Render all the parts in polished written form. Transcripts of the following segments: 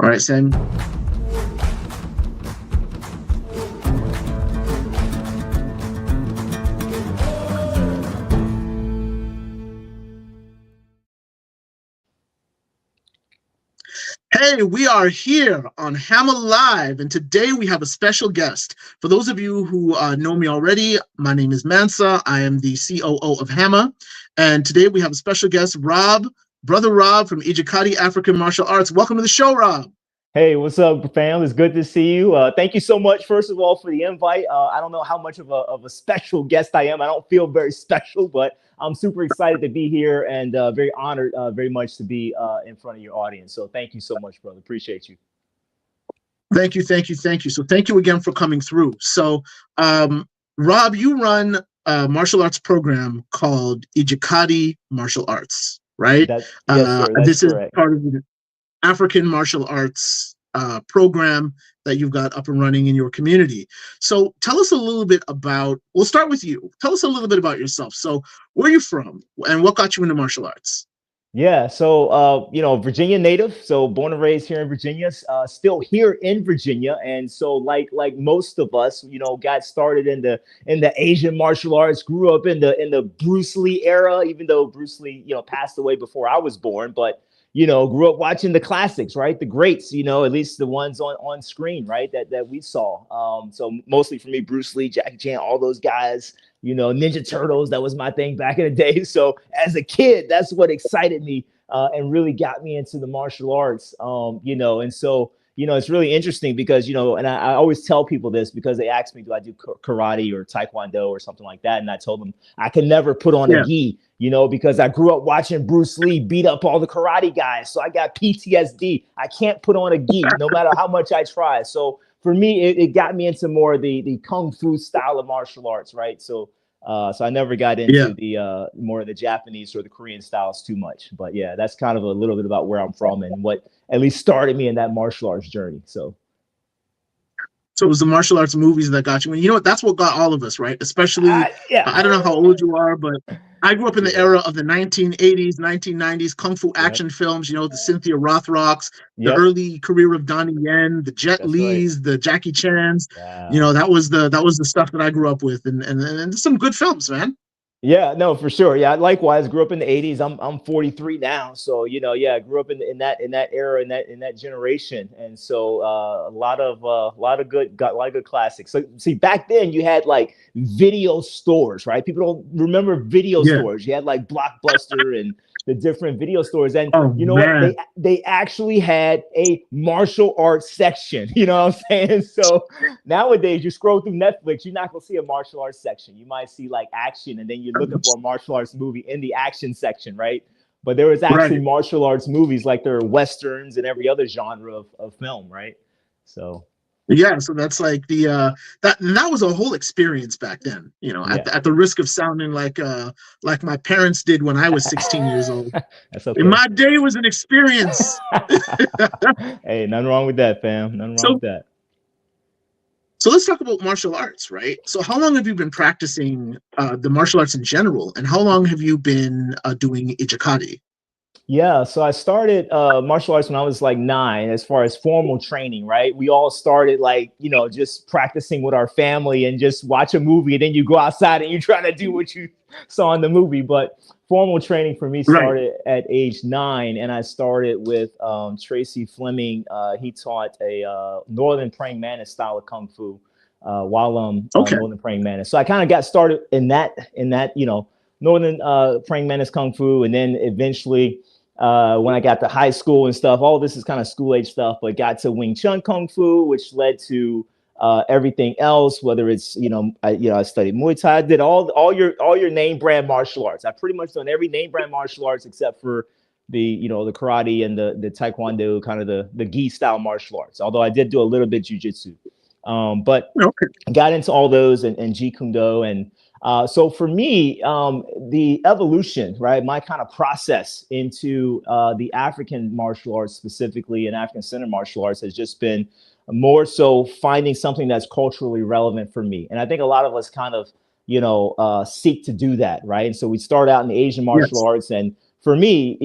All right, Sam. Hey, we are here on HAMAA Live, and today we have a special guest. For those of you who know me already, my name is Mansa. I am the COO of HAMAA, and today we have a special guest, Rob, Brother Rob from Ijakadi African Martial Arts. Welcome to the show, Rob. Hey, what's up, fam? It's good to see you. Thank you so much, first of all, for the invite. I don't know how much of a special guest I am. I don't feel very special, but I'm super excited to be here and very honored very much to be in front of your audience. So thank you so much, brother. Appreciate you. Thank you, thank you, thank you. So thank you again for coming through. So, Rob, you run a martial arts program called Ijakadi Martial Arts, right? Yes, sir. That's This correct. is part of the African martial arts program that you've got up and running in your community. So tell us a little bit about, we'll start with you. Tell us a little bit about yourself. So where are you from and what got you into martial arts? Yeah, so Virginia native, so born and raised here in Virginia, still here in Virginia, and so like most of us, got started in the Asian martial arts, grew up in the Bruce Lee era, even though Bruce Lee passed away before I was born, but grew up watching the classics, right? The greats, at least the ones on screen, right? That we saw. So mostly for me, Bruce Lee, Jackie Chan, all those guys. Ninja Turtles, that was my thing back in the day. So as a kid, that's what excited me and really got me into the martial arts. And so, it's really interesting because, and I always tell people this because they ask me, do I do karate or taekwondo or something like that? And I told them I can never put on a gi, because I grew up watching Bruce Lee beat up all the karate guys. So I got PTSD. I can't put on a gi no matter how much I try. So for me, it got me into more the kung fu style of martial arts, right? So I never got into the more of the Japanese or the Korean styles too much. But yeah, that's kind of a little bit about where I'm from and what at least started me in that martial arts journey. So it was the martial arts movies that got you. And you know what? That's what got all of us, right? Especially, I don't know how old you are, but I grew up in the era of the 1980s, 1990s Kung Fu action films, the Cynthia Rothrocks, the early career of Donnie Yen, the Jet Lees, the Jackie Chans. That was the stuff that I grew up with, and some good films, man. Yeah, no, for sure. Yeah, likewise, grew up in the 80s. I'm 43 now, so I grew up in that era, in that generation, and so a lot of good classics. So see, back then you had like video stores, right? People don't remember video stores. You had like Blockbuster and the different video stores, and what they actually had a martial arts section. You know what I'm saying? So nowadays you scroll through Netflix, you're not gonna see a martial arts section. You might see like action, and then you're looking for a martial arts movie in the action section, right? But there was actually martial arts movies, like there are westerns and every other genre of film, right? So so that's like that was a whole experience back then, at the risk of sounding like my parents did when I was 16 years old. That's okay. In my day, it was an experience. Hey, nothing wrong with that, fam. Nothing wrong with that. So let's talk about martial arts, right? So how long have you been practicing the martial arts in general, and how long have you been doing Ijakadi? Yeah, so I started martial arts when I was like 9, as far as formal training, right? We all started like, just practicing with our family and just watch a movie, and then you go outside and you try to do what you saw in the movie. But formal training for me started at age 9, and I started with Tracy Fleming. He taught a Northern Praying Mantis style of Kung Fu while Northern Praying Mantis. So I kind of got started in that, Northern Praying Mantis Kung Fu, and then eventually when I got to high school and stuff, all this is kind of school age stuff, but got to Wing Chun Kung Fu, which led to everything else, whether it's, I studied Muay Thai. I did all your name brand martial arts. I pretty much done every name brand martial arts except for the karate and the taekwondo, kind of the gi style martial arts. Although I did do a little bit jujitsu, but got into all those and Jeet Kune Do. And so for me, the evolution, right, my kind of process into the African martial arts specifically, and African centered martial arts, has just been more so finding something that's culturally relevant for me. And I think a lot of us kind of, seek to do that, right? And so we start out in the Asian martial arts, and for me,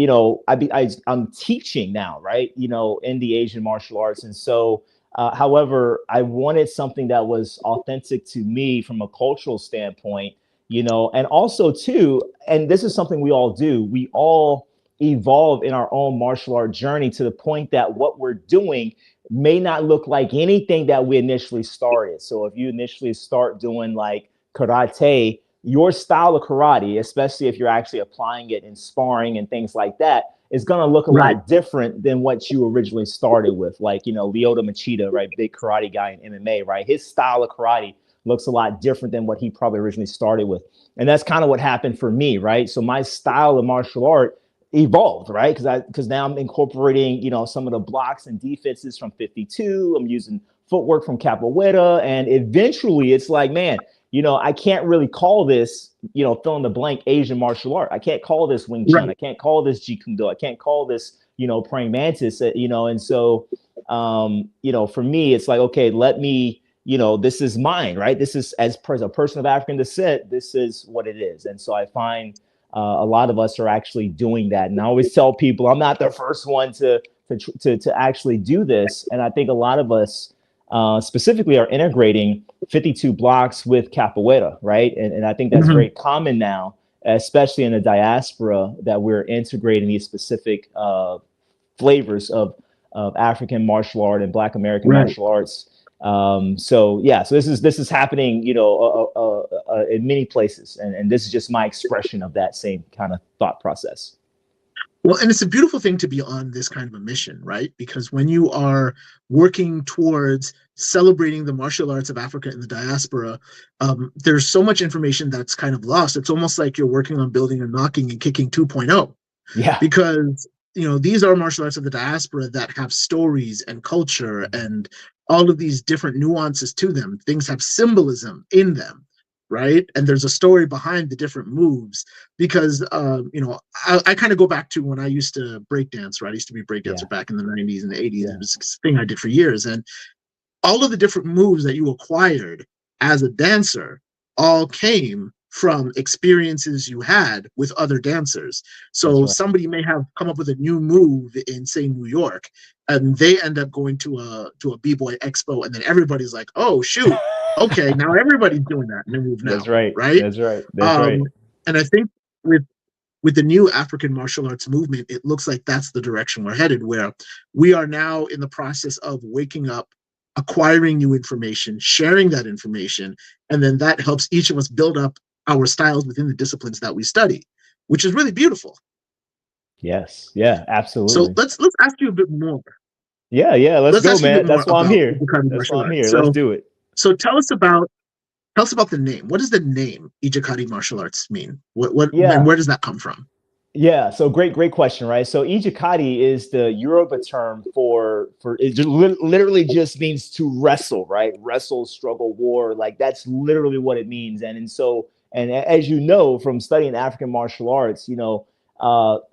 I'm teaching now, right? In the Asian martial arts. And so, however, I wanted something that was authentic to me from a cultural standpoint, and also too, and this is something we all do. We all evolve in our own martial art journey to the point that what we're doing may not look like anything that we initially started. So if you initially start doing like karate, your style of karate, especially if you're actually applying it in sparring and things like that, is going to look a lot different than what you originally started with. Like, Lyoto Machida, right? Big karate guy in MMA, right? His style of karate looks a lot different than what he probably originally started with. And that's kind of what happened for me, right? So my style of martial art evolved, right? Because now I'm incorporating, some of the blocks and defenses from 52. I'm using footwork from capoeira, and eventually it's like, man, I can't really call this, fill in the blank Asian martial art. I can't call this Wing Chun. I can't call this Jeet Kune Do. I can't call this, praying mantis. And so, for me, it's like, okay, let me, this is mine, right? This is as a person of African descent, this is what it is. And so I find a lot of us are actually doing that. And I always tell people I'm not the first one to actually do this. And I think a lot of us specifically are integrating 52 blocks with capoeira, right? And I think that's very common now, especially in the diaspora, that we're integrating these specific flavors of African martial art and Black American martial arts. So this is happening, in many places, and this is just my expression of that same kind of thought process. Well, and it's a beautiful thing to be on this kind of a mission, right? Because when you are working towards celebrating the martial arts of Africa in the diaspora, there's so much information that's kind of lost. It's almost like you're working on building and knocking and kicking 2.0. Yeah. Because, these are martial arts of the diaspora that have stories and culture and all of these different nuances to them. Things have symbolism in them. Right. And there's a story behind the different moves because, I kind of go back to when I used to break dance, right? I used to be a breakdancer back in the 90s and the 80s. It was a thing I did for years. And all of the different moves that you acquired as a dancer all came from experiences you had with other dancers. So somebody may have come up with a new move in, say, New York, and they end up going to a B-boy expo, and then everybody's like, oh, shoot. Okay, now everybody's doing that new move now. That's right. Right? That's right. That's right. And I think with the new African martial arts movement, it looks like that's the direction we're headed, where we are now in the process of waking up, acquiring new information, sharing that information, and then that helps each of us build up our styles within the disciplines that we study, which is really beautiful. Yes. Yeah, absolutely. So let's ask you a bit more. Yeah. Let's go, man. That's why I'm here. That's why I'm here. Let's do it. So tell us about the name. What does the name Ijakadi martial arts mean? And where does that come from? Yeah, so great question, right? So Ijakadi is the Yoruba term for it literally just means to wrestle, right? Wrestle, struggle, war, like that's literally what it means. And as you know from studying African martial arts,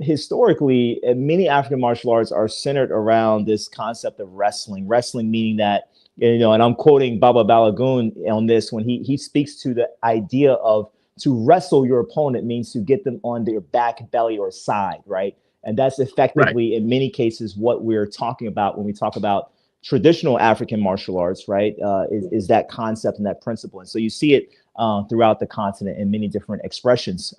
historically, many African martial arts are centered around this concept of wrestling. Wrestling meaning that, and I'm quoting Baba Balagoon on this when he speaks to the idea of to wrestle your opponent means to get them on their back, belly, or side, right? And that's effectively, in many cases, what we're talking about when we talk about traditional African martial arts, right? Is that concept and that principle. And so you see it throughout the continent in many different expressions.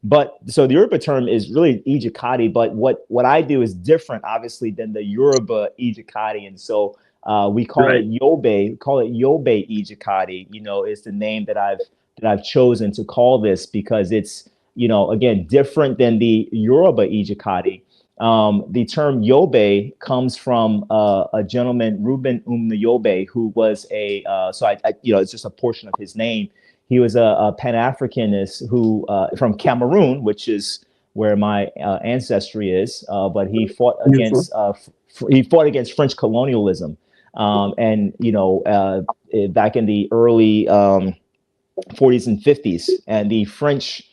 But so the Yoruba term is really Ijakadi, but what I do is different, obviously, than the Yoruba Ijakadi. And so we call it Yobe, Yobe Ijakadi, is the name that I've chosen to call this because it's, again, different than the Yoruba Ijakadi. The term Yobe comes from a gentleman, Reuben Yobe, who was it's just a portion of his name. He was a Pan-Africanist who from Cameroon, which is where my ancestry is, but he fought against French colonialism, and back in the early 40s and 50s, and the French,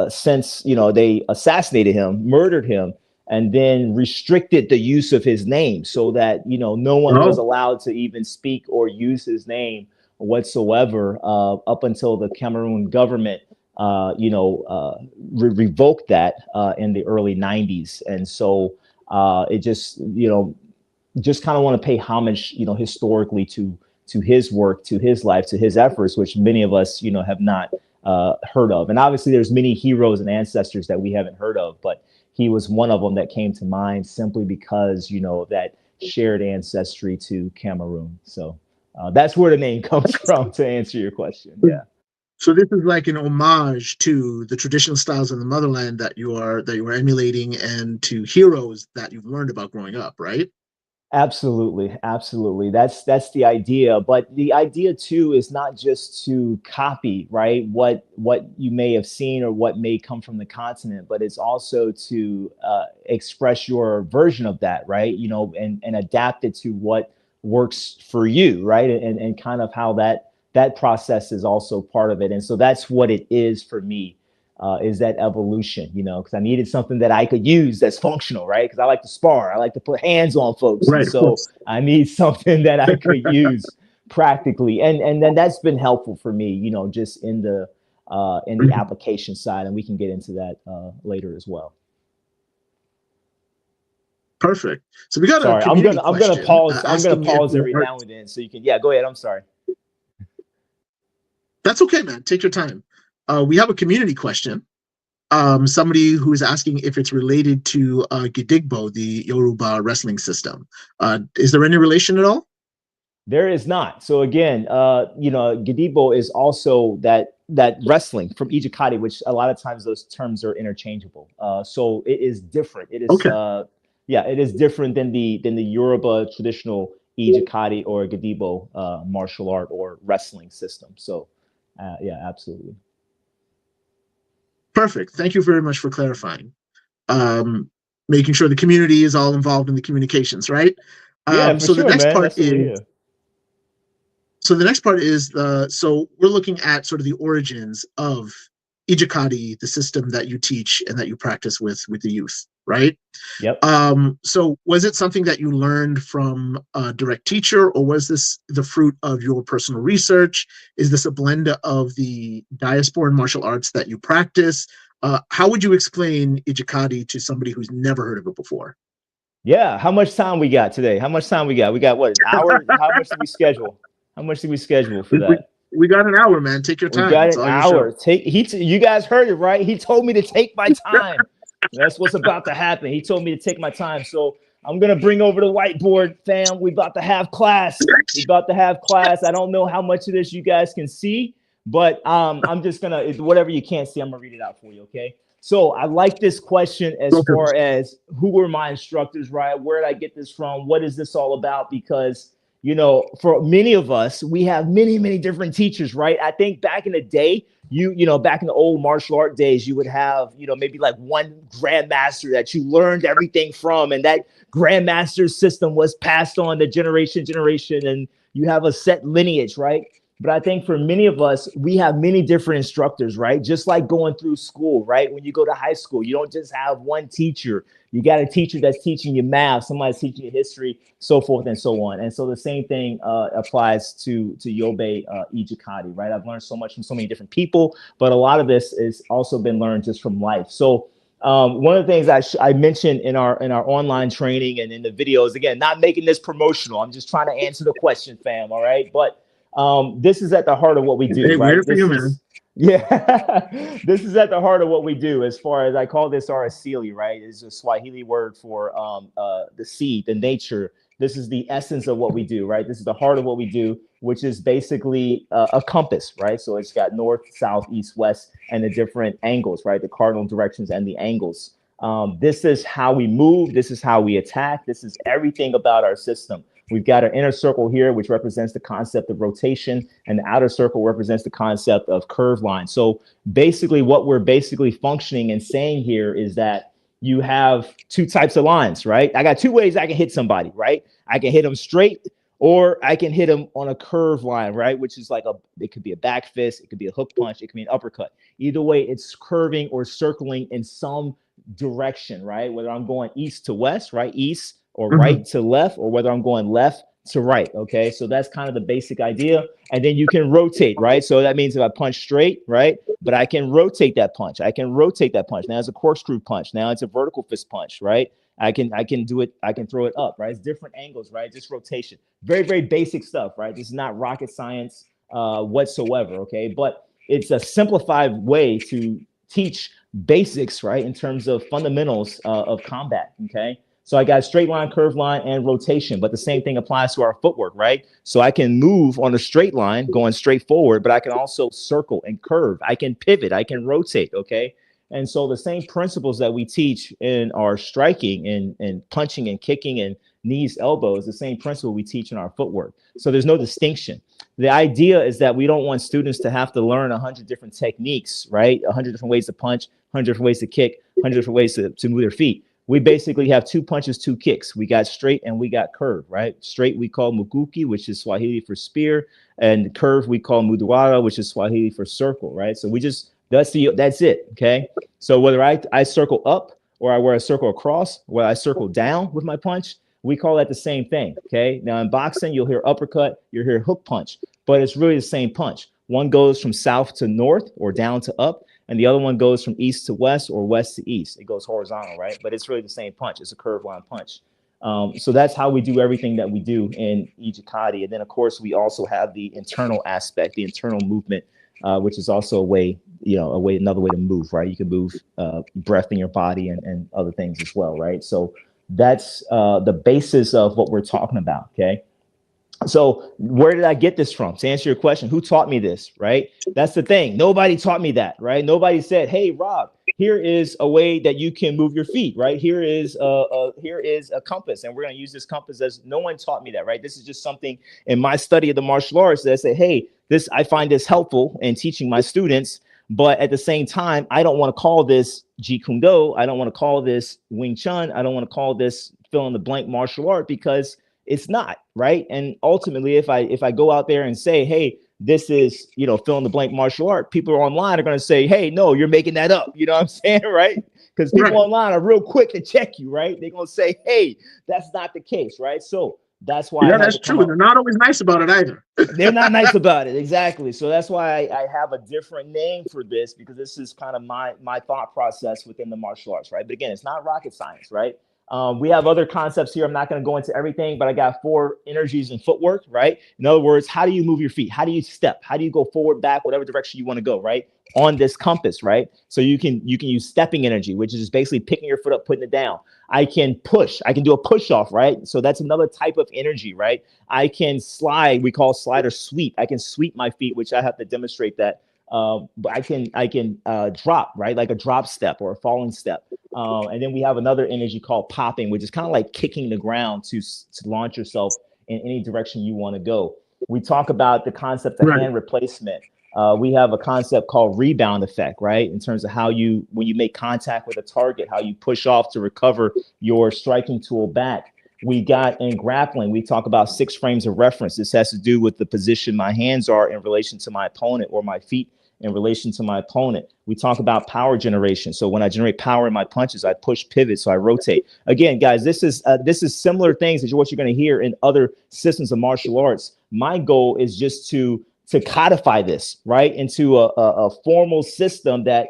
since they assassinated him, murdered him, and then restricted the use of his name so that no one was allowed to even speak or use his name whatsoever up until the Cameroon government revoked that in the early 90s. And so it just, just kind of want to pay homage, historically to his work, to his life, to his efforts, which many of us, have not heard of. And obviously there's many heroes and ancestors that we haven't heard of, but he was one of them that came to mind simply because, that shared ancestry to Cameroon. So that's where the name comes from, to answer your question. Yeah. So this is like an homage to the traditional styles of the motherland that you are emulating, and to heroes that you've learned about growing up, right? Absolutely, absolutely. That's the idea. But the idea too is not just to copy, right? What you may have seen or what may come from the continent, but it's also to express your version of that, right? And adapt it to what works for you, right? And kind of how that process is also part of it. And so that's what it is for me. Is that evolution, because I needed something that I could use that's functional, right? Because I like to spar, I like to put hands on folks, right, and so I need something that I could use practically, and then that's been helpful for me, just in the application side, and we can get into that later as well. Perfect. So we got sorry, a community I'm gonna pause. I'm gonna pause every now and then, so you can. Yeah, go ahead. I'm sorry. That's okay, man. Take your time. We have a community question. Somebody who is asking if it's related to Gidigbo, the Yoruba wrestling system. Is there any relation at all? There is not. So again, Gidigbo is also that wrestling from Ijakadi, which a lot of times those terms are interchangeable. So it is different. It is okay. It is different than the Yoruba traditional Ijakadi or Gidigbo martial art or wrestling system. So yeah, absolutely. Perfect. Thank you very much for clarifying. Making sure the community is all involved in the communications, right? Yeah, for so sure, the next man. part is. So the next part is so we're looking at sort of the origins of Ijakadi, the system that you teach and that you practice with the youth, right? Yep. So was it something that you learned from a direct teacher, or was this the fruit of your personal research? Is this a blend of the diasporan martial arts that you practice? How would you explain Ijakadi to somebody who's never heard of it before? Yeah. How much time we got today? How much time we got? We got what, an hour? How much did we schedule? How much did we schedule for that? We got an hour, man. Take your time. We got an hour. You guys heard it, right? He told me to take my time. That's what's about to happen. He told me to take my time. So I'm going to bring over the whiteboard, fam. We're about to have class. I don't know how much of this you guys can see, but I'm just going to, whatever you can't see, I'm going to read it out for you, okay? So I like this question as far as who were my instructors, right? Where did I get this from? What is this all about? Because for many of us, we have many, many different teachers, right? I think back in the day, back in the old martial art days, you would have, maybe like one grandmaster that you learned everything from. And that grandmaster system was passed on to generation, and you have a set lineage, right? But I think for many of us, we have many different instructors, right? Just like going through school, right? When you go to high school, you don't just have one teacher. You got a teacher that's teaching you math, somebody's teaching you history, so forth and so on. And so the same thing applies to Yobe Ijakadi, right? I've learned so much from so many different people, but a lot of this has also been learned just from life. So one of the things I mentioned in our online training and in the videos, again, not making this promotional. I'm just trying to answer the question, fam. All right. But this is at the heart of what we do, hey, right? This is, yeah, this is at the heart of what we do. As far as I call this our asili, right? It's a Swahili word for the seed, the nature. This is the essence of what we do, right? This is the heart of what we do, which is basically a compass, right? So it's got north, south, east, west, and the different angles, right? The cardinal directions and the angles. This is how we move. This is how we attack. This is everything about our system. We've got an inner circle here, which represents the concept of rotation, and the outer circle represents the concept of curve line. So basically what we're basically functioning and saying here is that you have two types of lines, right? I got two ways I can hit somebody, right? I can hit them straight, or I can hit them on a curve line, right? Which is like it could be a back fist, it could be a hook punch, it could be an uppercut. Either way, it's curving or circling in some direction, right? Whether I'm going east to west, right? East or right to left, or whether I'm going left to right. Okay, so that's kind of the basic idea. And then you can rotate, right? So that means if I punch straight, right, but I can rotate that punch. I can rotate that punch. Now it's a corkscrew punch. Now it's a vertical fist punch, right? I can do it. I can throw it up, right? It's different angles, right? Just rotation. Very, very basic stuff, right? This is not rocket science whatsoever. Okay, but it's a simplified way to teach basics, right, in terms of fundamentals of combat. Okay. So I got straight line, curved line, and rotation, but the same thing applies to our footwork, right? So I can move on a straight line going straight forward, but I can also circle and curve. I can pivot, I can rotate, okay? And so the same principles that we teach in our striking and punching and kicking and knees, elbows, the same principle we teach in our footwork. So there's no distinction. The idea is that we don't want students to have to learn 100 different techniques, right? 100 different ways to punch, 100 different ways to kick, 100 different ways to move their feet. We basically have 2 punches, 2 kicks. We got straight and we got curve, right? Straight we call mukuki, which is Swahili for spear, and curve we call muduara, which is Swahili for circle, right? So we just, that's it, okay? So whether I circle up or where I circle across, where I circle down with my punch, we call that the same thing, okay? Now in boxing, you'll hear uppercut, you'll hear hook punch, but it's really the same punch. One goes from south to north or down to up, and the other one goes from east to west or west to east. It goes horizontal, right? But it's really the same punch. It's a curved line punch. So that's how we do everything that we do in Ijakadi. And then, of course, we also have the internal aspect, the internal movement, which is also another way to move, right? You can move breath in your body and other things as well, right? So that's the basis of what we're talking about, okay? So where did I get this from? To answer your question, who taught me this, right? That's the thing. Nobody taught me that, right? Nobody said, hey, Rob, here is a way that you can move your feet, right? Here is a compass, and we're going to use this compass. As no one taught me that, right? This is just something in my study of the martial arts that I say, hey, I find this helpful in teaching my students. But at the same time, I don't want to call this Jeet Kune Do. I don't want to call this Wing Chun. I don't want to call this fill in the blank martial art, because it's not, right? And ultimately, if I go out there and say, hey, this is, fill in the blank martial art, people online are going to say, hey, no, you're making that up. You know what I'm saying, right? Because people online are real quick to check you, right? They're going to say, hey, that's not the case, right? So that's why. Yeah, that's true. They're not always nice about it either. They're not nice about it. Exactly. So that's why I have a different name for this, because this is kind of my thought process within the martial arts, right? But again, it's not rocket science, right? We have other concepts here. I'm not going to go into everything, but I got 4 energies in footwork, right? In other words, how do you move your feet? How do you step? How do you go forward, back, whatever direction you want to go, right? On this compass, right? So you can use stepping energy, which is basically picking your foot up, putting it down. I can push. I can do a push off, right? So that's another type of energy, right? I can slide. We call slide or sweep. I can sweep my feet, which I have to demonstrate that. But I can drop, right? Like a drop step or a falling step. And then we have another energy called popping, which is kind of like kicking the ground to launch yourself in any direction you want to go. We talk about the concept of hand replacement. We have a concept called rebound effect, right? In terms of when you make contact with a target, how you push off to recover your striking tool back. We got in grappling, we talk about 6 frames of reference. This has to do with the position my hands are in relation to my opponent, or my feet in relation to my opponent. We talk about power generation. So when I generate power in my punches, I push, pivot, so I rotate. Again, guys, this is similar things as what you're going to hear in other systems of martial arts. My goal is just to codify this, right, into a formal system that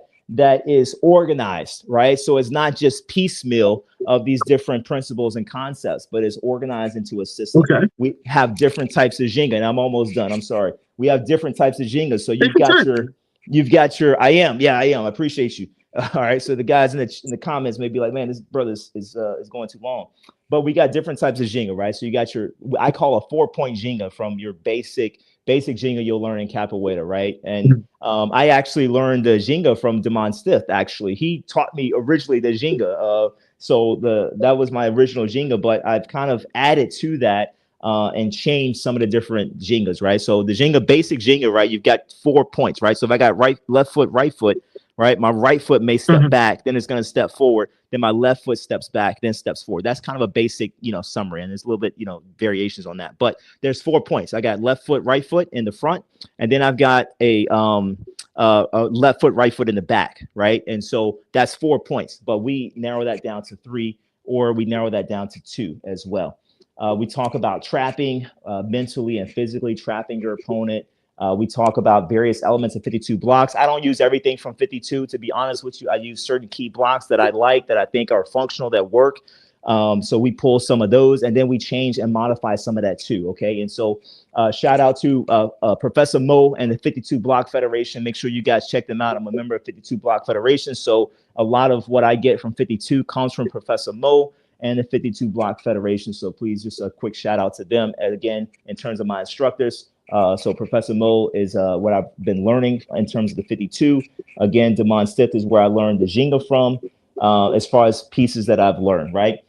is organized, right? So it's not just piecemeal of these different principles and concepts, but it's organized into a system. Okay. We have different types of Jenga, and I'm almost done. I'm sorry. We have different types of Jenga. So you've got your. I am. I appreciate you. All right. So the guys in the comments may be like, man, this brother is going too long. But we got different types of Jenga, right? So you got I call a 4-point Jenga, from your basic Jenga you'll learn in Capoeira, right? And I actually learned the Jenga from Damon Stith. Actually, he taught me originally the Jenga. So that was my original Jenga, but I've kind of added to that and changed some of the different Jengas, right? So the Jenga, basic Jenga, right? You've got 4 points, right? So if I got left foot, right foot, right? My right foot may step back, then it's going to step forward. Then my left foot steps back, then steps forward. That's kind of a basic, summary. And there's a little bit, variations on that. But there's 4 points. I got left foot, right foot in the front. And then I've got a left foot, right foot in the back, right? And so that's 4 points. But we narrow that down to 3, or we narrow that down to 2 as well. We talk about trapping, mentally and physically trapping your opponent. We talk about various elements of 52 blocks. I don't use everything from 52, to be honest with you. I use certain key blocks that I like, that I think are functional, that work. So we pull some of those, and then we change and modify some of that too. Okay. And so shout out to Professor Mo and the 52 Block Federation. Make sure you guys check them out. I'm a member of 52 Block Federation. So a lot of what I get from 52 comes from Professor Mo and the 52 Block Federation. So please, just a quick shout out to them. And again, in terms of my instructors, so Professor Mo is what I've been learning in terms of the 52. Again, Damon Stith is where I learned the Jenga from, as far as pieces that I've learned, right?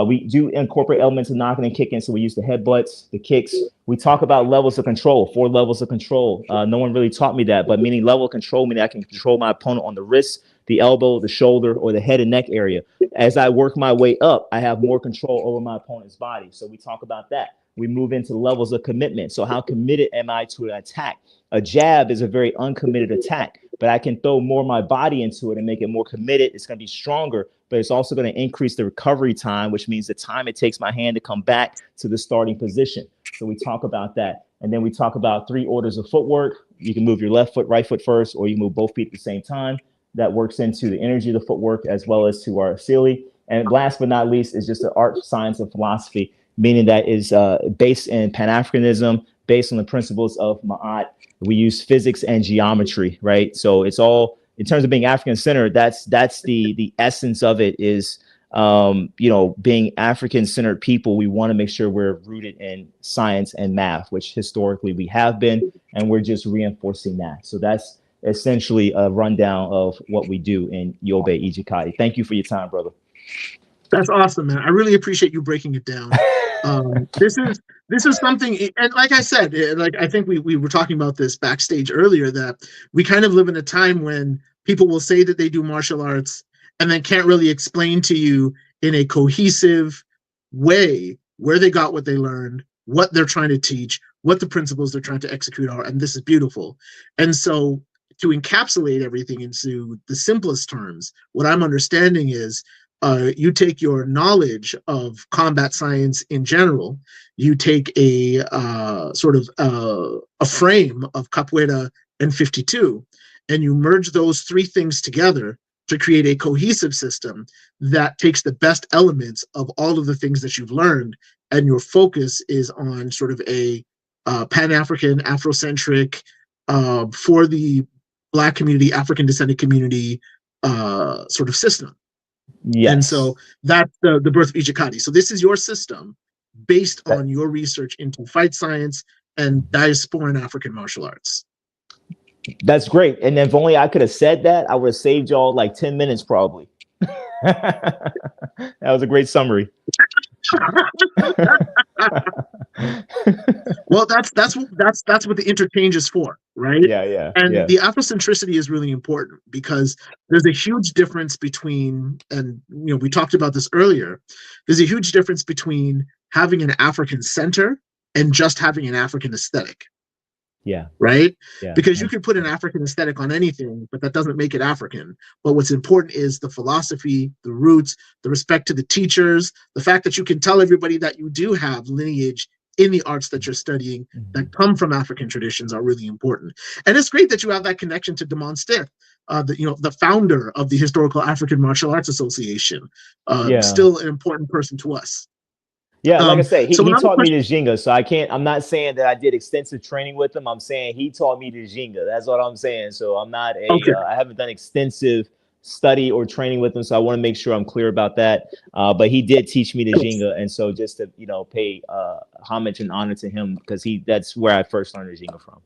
We do incorporate elements of knocking and kicking. So we use the headbutts, the kicks. We talk about levels of control, 4 levels of control. No one really taught me that, but meaning level of control, meaning I can control my opponent on the wrist, the elbow, the shoulder, or the head and neck area. As I work my way up, I have more control over my opponent's body. So we talk about that. We move into levels of commitment. So how committed am I to an attack? A jab is a very uncommitted attack, but I can throw more of my body into it and make it more committed. It's going to be stronger, but it's also going to increase the recovery time, which means the time it takes my hand to come back to the starting position. So we talk about that. And then we talk about 3 orders of footwork. You can move your left foot, right foot first, or you move both feet at the same time. That works into the energy of the footwork as well as to our Sealy. And last but not least is just the art, science, and philosophy, meaning that is based in Pan-Africanism, based on the principles of Ma'at. We use physics and geometry, right? So it's all, in terms of being African-centered, that's the essence of it is, being African-centered people. We want to make sure we're rooted in science and math, which historically we have been, and we're just reinforcing that. So that's essentially a rundown of what we do in Yobe Ijakadi. Thank you for your time, brother. That's awesome, man. I really appreciate you breaking it down. This is something, and like I said, like I think we were talking about this backstage earlier, that we kind of live in a time when people will say that they do martial arts and then can't really explain to you in a cohesive way where they got what they learned, what they're trying to teach, what the principles they're trying to execute are, and this is beautiful. And so to encapsulate everything into the simplest terms, what I'm understanding is you take your knowledge of combat science in general, you take a sort of a frame of capoeira and 52, and you merge those 3 things together to create a cohesive system that takes the best elements of all of the things that you've learned, and your focus is on sort of a Pan-African, Afrocentric, for the Black community, African descended community sort of system. Yes. And so that's the birth of Ijakadi. So this is your system based on your research into fight science and diasporan African martial arts. That's great. And if only I could have said that, I would have saved y'all like 10 minutes probably. That was a great summary. Well, that's what the interchange is for, right? Yeah. And the Afrocentricity is really important because there's a huge difference between, and we talked about this earlier, there's a huge difference between having an African center and just having an African aesthetic. Yeah. Right? Yeah. Because you can put an African aesthetic on anything, but that doesn't make it African. But what's important is the philosophy, the roots, the respect to the teachers, the fact that you can tell everybody that you do have lineage in the arts that you're studying that come from African traditions are really important. And it's great that you have that connection to Damon Stith, the founder of the Historical African Martial Arts Association. Still an important person to us. Yeah, like I say, he taught me the Jenga, so I'm not saying that I did extensive training with him. I'm saying he taught me the Jenga. That's what I'm saying. So I'm not I haven't done extensive study or training with him, so I want to make sure I'm clear about that. But he did teach me the Jenga, and so just to pay homage and honor to him, because that's where I first learned the Jenga from.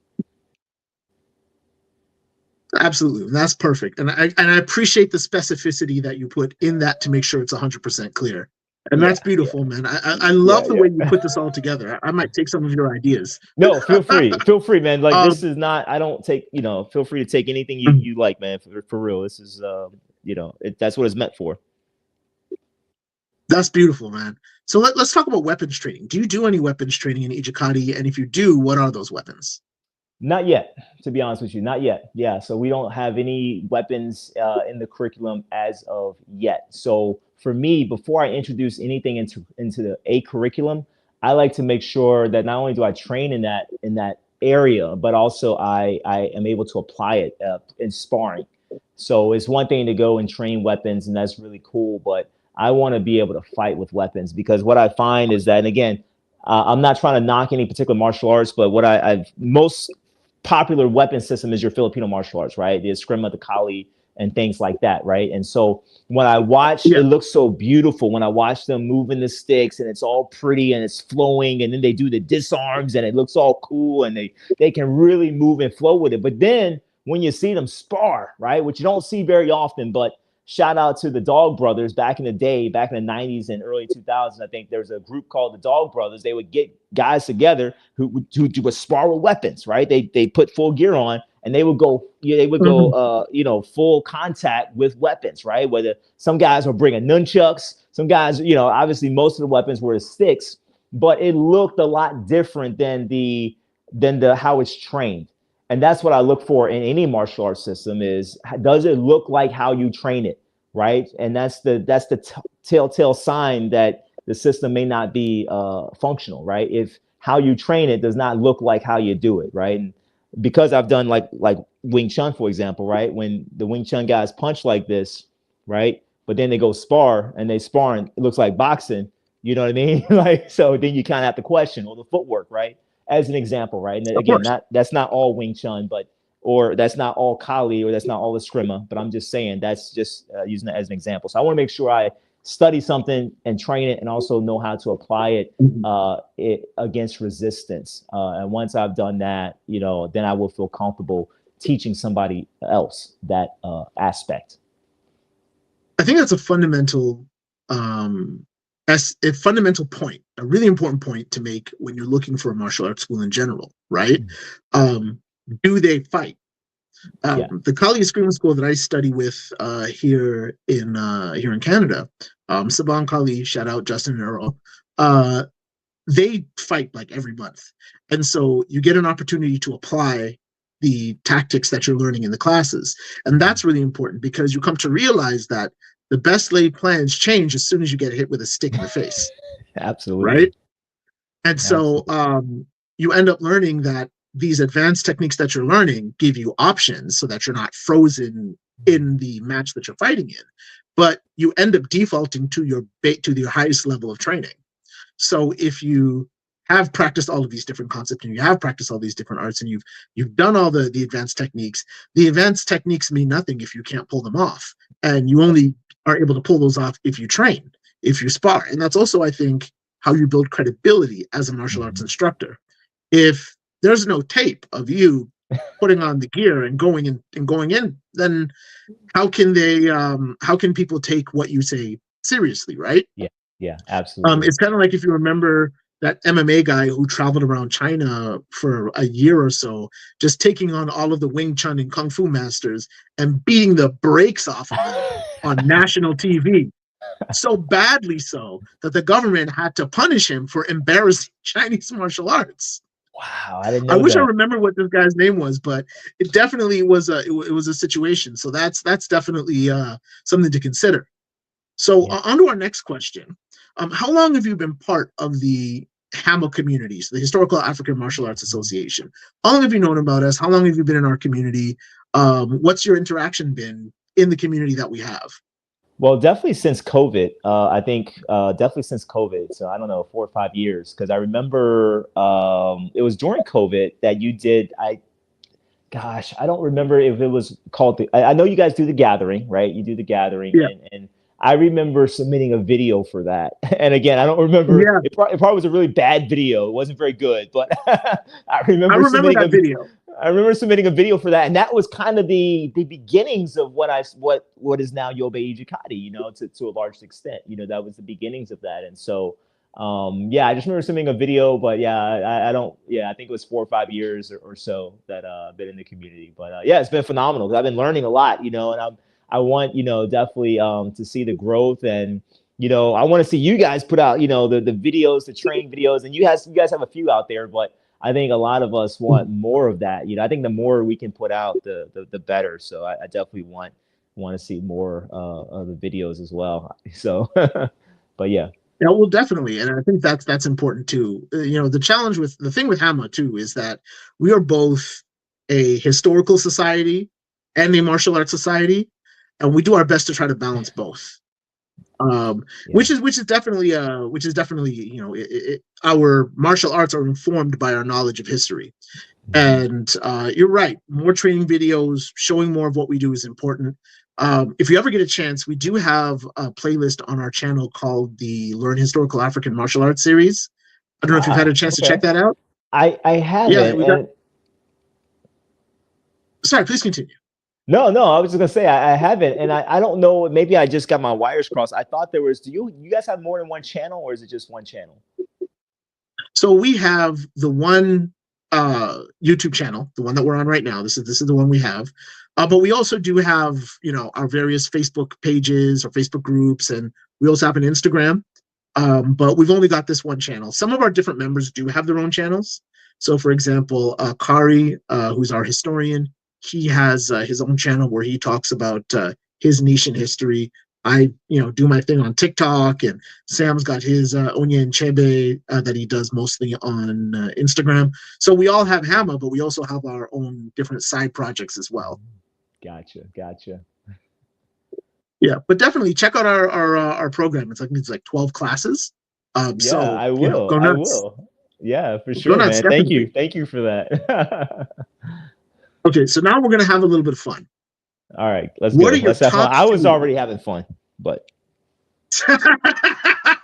Absolutely, that's perfect, and I appreciate the specificity that you put in that to make sure it's 100% clear. And that's beautiful, man. I love the way you put this all together. I might take some of your ideas. No, feel free, man. Like this is not, I don't take, feel free to take anything you like, man, for real. This is, that's what it's meant for. That's beautiful, man. So let's talk about weapons training. Do you do any weapons training in Ijakadi? And if you do, what are those weapons? Not yet, to be honest with you, not yet. Yeah, so we don't have any weapons in the curriculum as of yet. So for me, before I introduce anything into a curriculum, I like to make sure that not only do I train in that area, but also I am able to apply it in sparring. So it's one thing to go and train weapons, and that's really cool, but I want to be able to fight with weapons, because what I find is that, and again, I'm not trying to knock any particular martial arts, but what I've most popular weapon system is your Filipino martial arts, right? The Eskrima, the Kali, and things like that, right? And so when I watch, Yeah. it looks so beautiful when I watch them moving the sticks, and it's all pretty and it's flowing, and then they do the disarms and it looks all cool, and they can really move and flow with it. But then when you see them spar, right, which you don't see very often, but shout out to the Dog Brothers back in the day, back in the 90s and early 2000s. I think there's a group called the Dog Brothers. They would get guys together who would spar with weapons, right? They put full gear on, and they would go, full contact with weapons, right? Whether some guys were bringing nunchucks, some guys, obviously most of the weapons were the sticks, but it looked a lot different than the how it's trained. And that's what I look for in any martial arts system is, does it look like how you train it, right? And that's the telltale sign that the system may not be functional, right? If how you train it does not look like how you do it, right? And because I've done like Wing Chun, for example, right? When the Wing Chun guys punch like this, right? But then they go spar and they spar and it looks like boxing, you know what I mean? Like, so then you kind of have to question, or the footwork, right? As an example, right? And again, that's not all Wing Chun, or that's not all Kali, or that's not all Eskrima, but I'm just saying that's just using that as an example. So I want to make sure I study something and train it, and also know how to apply it against resistance. And once I've done that, then I will feel comfortable teaching somebody else that aspect. I think that's a fundamental point, a really important point to make when you're looking for a martial arts school in general, right? Do they fight? The Kali Eskrima school that I study with here in Canada, Saban Kali, shout out Justin and Earl, they fight like every month, and so you get an opportunity to apply the tactics that you're learning in the classes, and that's really important, because you come to realize that the best laid plans change as soon as you get hit with a stick in the face. Absolutely. Right? And so you end up learning that these advanced techniques that you're learning give you options so that you're not frozen in the match that you're fighting in, but you end up defaulting to your highest level of training. So if you have practiced all of these different concepts, and you have practiced all these different arts, and you've done all the advanced techniques, the advanced techniques mean nothing if you can't pull them off. And you only are able to pull those off if you train, if you spar. And that's also, I think, how you build credibility as a martial arts instructor. If there's no tape of you putting on the gear and going in, then how can people take what you say seriously, right? Yeah, absolutely. It's kind of like, if you remember that MMA guy who traveled around China for a year or so, just taking on all of the Wing Chun and Kung Fu masters and beating the brakes off of them on national TV. So badly so that the government had to punish him for embarrassing Chinese martial arts. Wow, I didn't know I wish that. I remember what this guy's name was, but it definitely was a situation. So that's definitely something to consider. So on to our next question. How long have you been part of the HAMAA communities, the Historical African Martial Arts Association? How long have you known about us? How long have you been in our community? What's your interaction been in the community that we have? Well, definitely since COVID. I think definitely since COVID. So I don't know, 4 or 5 years, because I remember it was during COVID that you did. Gosh, I don't remember if it was called I know you guys do the gathering, right? You do the gathering, and I remember submitting a video for that. And again, I don't remember. Yeah. It probably was a really bad video. It wasn't very good, but I remember submitting that video. I remember submitting a video for that, and that was kind of the beginnings of what is now Yobe Ijakadi, to a large extent. That was the beginnings of that. And so I just remember submitting a video, but I don't, I think it was 4 or 5 years or so that I've been in the community. But it's been phenomenal, because I've been learning a lot, and I want, definitely to see the growth, and I want to see you guys put out, the videos, the training videos, and you guys have a few out there, but I think a lot of us want more of that. I think the more we can put out, the better. So I definitely want to see more of the videos as well. So, but yeah. Yeah, well, definitely, and I think that's important too. You know, the thing with HAMAA too is that we are both a historical society and a martial arts society, and we do our best to try to balance both. Yeah. Which is definitely our martial arts are informed by our knowledge of history. Mhm. And you're right. More training videos showing more of what we do is important. If you ever get a chance, we do have a playlist on our channel called the Learn Historical African Martial Arts series. I don't know if you've had a Ah, chance to check okay. that out. I Yeah, haven't, we got. and Sorry, please continue. no, I was just gonna say I haven't, and I don't know. Maybe I just got my wires crossed. I thought there was. Do you guys have more than one channel, or is it just one channel? So we have the one YouTube channel, the one that we're on right now. This is the one we have. But we also do have, our various Facebook pages or Facebook groups, and we also have an Instagram. But we've only got this one channel. Some of our different members do have their own channels. So, for example, Kari, who's our historian, he has his own channel where he talks about his niche in history. I, do my thing on TikTok, and Sam's got his Onya and Chebe that he does mostly on Instagram. So we all have HAMAA, but we also have our own different side projects as well. Gotcha. Yeah, but definitely check out our program. It's like 12 classes. Yeah, So I will. go I nuts. will. Yeah, for Go sure, nuts, man. definitely. Thank you for that. Okay, so now we're gonna have a little bit of fun. All right, let's What go. are your Let's have fun. top I was three? already having fun, but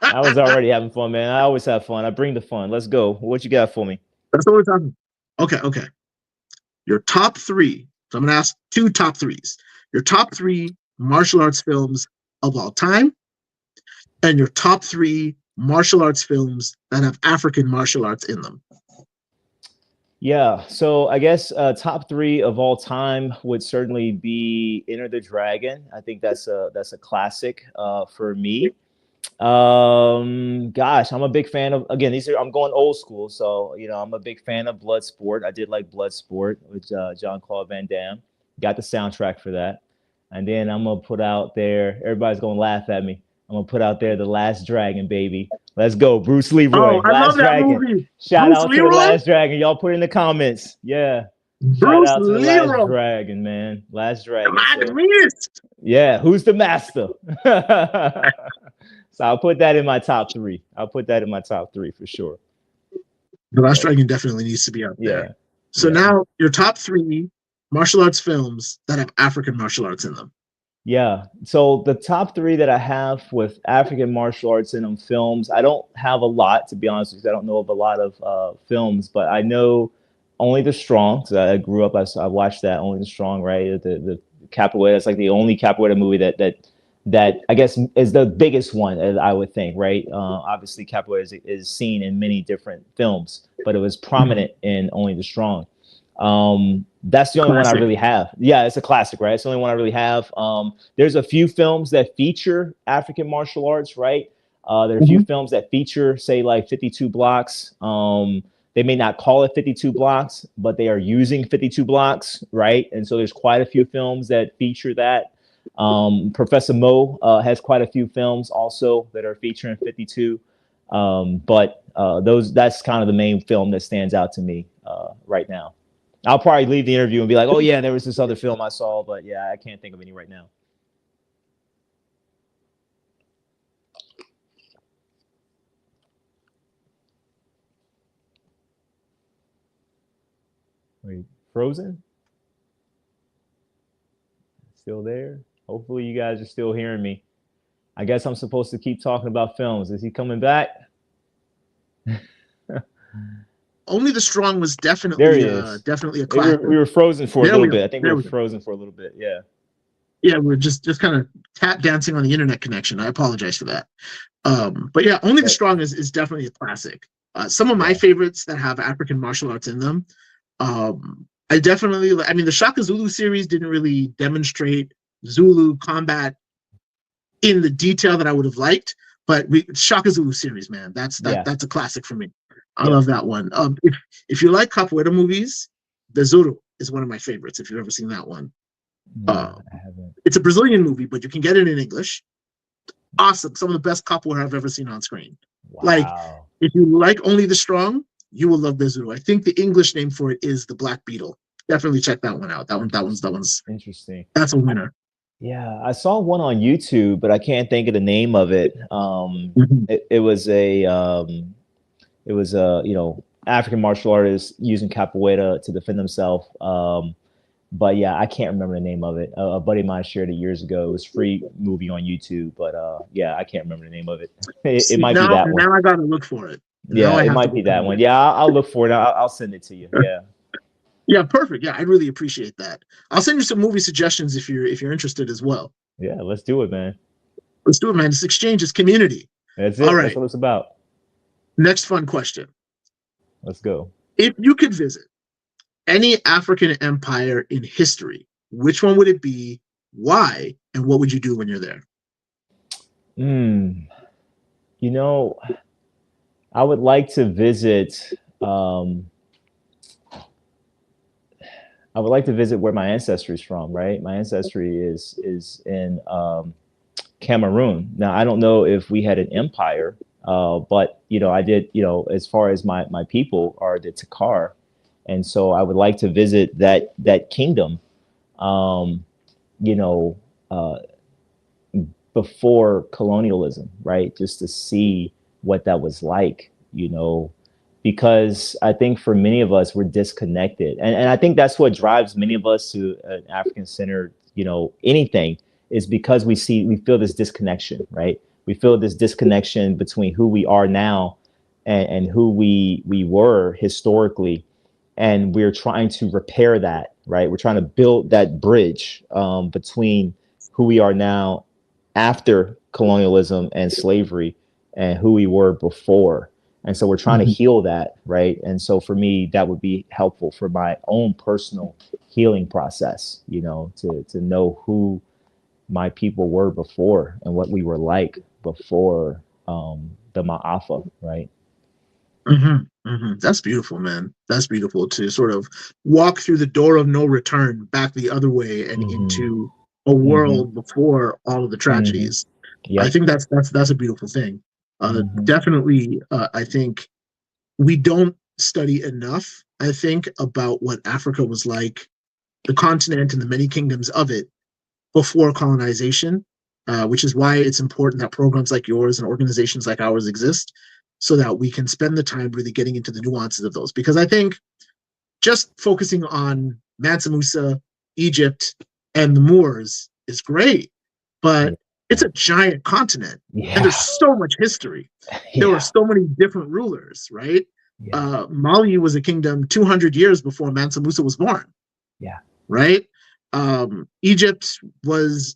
I was already having fun, man. I always have fun. I bring the fun. Let's go. What you got for me? That's what we're talking. Okay. Your top three. So I'm gonna ask two top threes. Your top three martial arts films of all time, and your top three martial arts films that have African martial arts in them. Yeah, so I guess top three of all time would certainly be Enter the Dragon. I think that's a classic for me. Gosh, I'm a big fan of, again, I'm going old school, so I'm a big fan of Bloodsport. I did like Bloodsport with Jean-Claude Van Damme. Got the soundtrack for that. And then I'm gonna put out there, everybody's gonna laugh at me. I'm gonna put out there The Last Dragon, baby. Let's go. Bruce Oh, Leroy, I love Last that Dragon. movie. Shout Bruce out to The Leroy. Last Dragon. Y'all put in the comments. Yeah. Shout Bruce out to The Last Leroy. Dragon, man. Last The Dragon. So Magnist. yeah, who's the master? So I'll put that in my top three. I'll put that in my top three for sure. The Last But Dragon definitely needs to be out there. yeah, So yeah, now your top three martial arts films that have African martial arts in them. yeah. So the top three that I have with African martial arts in them films, I don't have a lot, to be honest with you. I don't know of a lot of films, but I know Only the Strong, because I grew up, I watched that Only the Strong, right? The capoeira, it's like the only capoeira movie that I guess is the biggest one, I would think, right? Obviously, capoeira is seen in many different films, but it was prominent in Only the Strong. That's the only one I Classic. really have. Yeah, it's a classic, right? It's the only one I really have. There's a few films that feature African martial arts, right? There are a few Mm-hmm. films that feature, say, like 52 blocks. They may not call it 52 blocks, but they are using 52 blocks, right? And so there's quite a few films that feature that. Professor Mo has quite a few films also that are featuring 52. But that's kind of the main film that stands out to me right now. I'll probably leave the interview and be like, oh yeah, there was this other film I saw, but yeah, I can't think of any right now. Wait, Frozen? Still there? Hopefully you guys are still hearing me. I guess I'm supposed to keep talking about films. Is he coming back? Only the Strong was There he definitely is. definitely a We classic. were frozen for a There little we go. bit. I think we There were we go. frozen for a little bit. Yeah. Yeah, we're just kind of tap dancing on the internet connection. I apologize for that. But yeah, Only the But Strong is definitely a classic. Some of my yeah. favorites that have African martial arts in them. I mean, the Shaka Zulu series didn't really demonstrate Zulu combat in the detail that I would have liked, but Shaka Zulu series, man, Yeah. that's a classic for me. I Yep. love that one. If you like capoeira movies, Besouro is one of my favorites. If you've ever seen that one, Yeah, uh, I haven't. it's a Brazilian movie, but you can get it in English. awesome. Some of the best capoeira I've ever seen on screen. Like, Wow. if you like Only the Strong, you will love Bezuru. I think the English name for it is the Black Beetle. Definitely check that one out. That one's Interesting. that's a winner. Yeah, I saw one on YouTube, but I can't think of the name of it. Mhm. It was a African martial artist using capoeira to defend himself. But yeah, I can't remember the name of it. A buddy of mine shared it years ago. It was free movie on YouTube, but yeah, I can't remember the name of it. It See, might be that one. now I gotta look for it. Now Yeah, I it have to might go be that find one. it. Yeah, I'll look for it. I'll send it to you. Yeah. Yeah, perfect. Yeah, I really appreciate that. I'll send you some movie suggestions if you're interested as well. Yeah, let's do it, man. Let's do it, man. This exchange is community. That's All it. That's right. what it's about. Next fun question. Let's go. If you could visit any African empire in history, which one would it be? Why? And what would you do when you're there? Mm, you know, I would like to visit. I would like to visit where my ancestry is from. Right, my ancestry is in Cameroon. Now, I don't know if we had an empire, but I did. As far as my people are the Takar, and so I would like to visit that kingdom. Um, you know, uh, Before colonialism, right? Just to see what that was like. Because I think for many of us, we're disconnected. And I think that's what drives many of us to an African centered, anything, is because we feel this disconnection, right? We feel this disconnection between who we are now and who we were historically. And we're trying to repair that, right? We're trying to build that bridge between who we are now after colonialism and slavery and who we were before. And so we're trying to Mhm. heal that, right? And so for me, that would be helpful for my own personal healing process, to know who my people were before and what we were like before the Ma'afa, right? That's beautiful, man. That's beautiful to sort of walk through the door of no return back the other way and Mm-hmm. into a Mm-hmm. world before all of the Mm-hmm. tragedies. I Yep. think that's a beautiful thing. Mm-hmm. Definitely, I think we don't study enough. I think about what Africa was like, the continent and the many kingdoms of it before colonization, which is why it's important that programs like yours and organizations like ours exist so that we can spend the time really getting into the nuances of those. Because I think just focusing on Mansa Musa, Egypt, and the Moors is great, but it's a giant continent and there's Yeah. so much history. There were Yeah. so many different rulers, right? Yeah. Mali was a kingdom 200 years before Mansa Musa was born, Yeah. right? Egypt was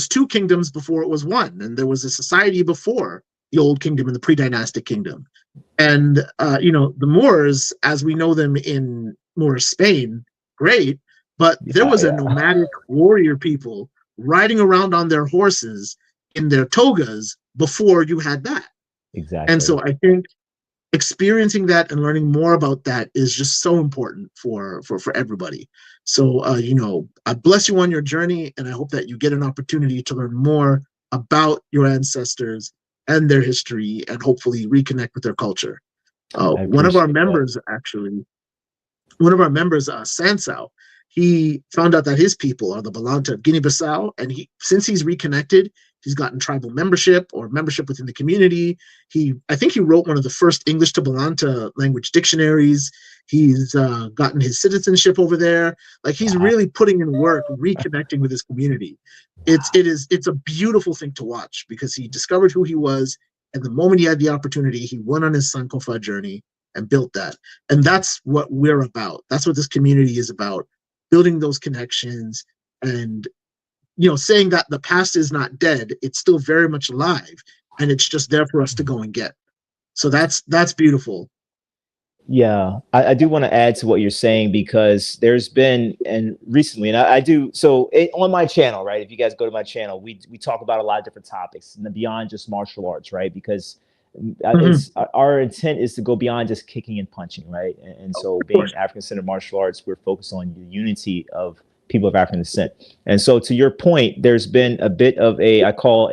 two kingdoms before it was one, and there was a society before the old kingdom and the pre-dynastic kingdom. And the Moors, as we know them in Moorish Spain, great, but there Yeah. was a Yeah. nomadic warrior people riding around on their horses in their togas before you had that. And Exactly. so I think experiencing that and learning more about that is just so important for everybody. So I bless you on your journey, and I hope that you get an opportunity to learn more about your ancestors and their history, and hopefully reconnect with their culture. I One of our appreciate that. members, actually, one of our members, Sansao, he found out that his people are the Balanta of Guinea-Bissau, and since he's reconnected, he's gotten tribal membership or membership within the community. I think he wrote one of the first English to Balanta language dictionaries. He's gotten his citizenship over there. Like, he's Wow. really putting in work, reconnecting with his community. It's a beautiful thing to watch because he discovered who he was, and the moment he had the opportunity, he went on his Sankofa journey and built that. And that's what we're about. That's what this community is about, building those connections and saying that the past is not dead. It's still very much alive, and it's just there for us to go and get. So that's beautiful. Yeah, I do want to add to what you're saying because there's been, and recently, and I do, so on my channel, right? If you guys go to my channel, we talk about a lot of different topics and beyond just martial arts, right? Because Mm-hmm. it's our intent is to go beyond just kicking and punching, right? And so Of being course. African centered martial arts, we're focused on the unity of people of African descent. And so to your point, there's been a bit of I call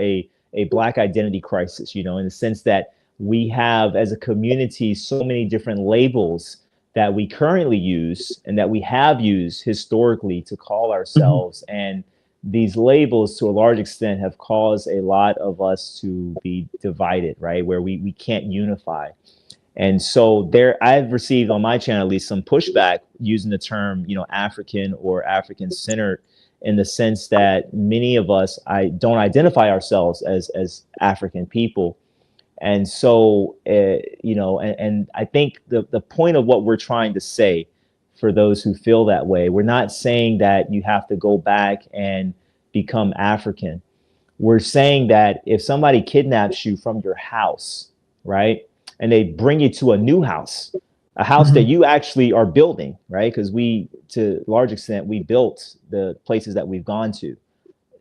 a Black identity crisis, you know, in the sense that we have as a community so many different labels that we currently use and that we have used historically to call ourselves. And these labels, to a large extent, have caused a lot of us to be divided, right? Where we can't unify. And so I've received on my channel at least some pushback using the term, you know, African or African centered, in the sense that many of us don't identify ourselves as African people. And so, you know, and I think the point of what we're trying to say for those who feel that way, we're not saying that you have to go back and become African. We're saying that if somebody kidnaps you from your house, right, and they bring you to a new house, a house that you actually are building, right? Because we, to a large extent, we built the places that we've gone to.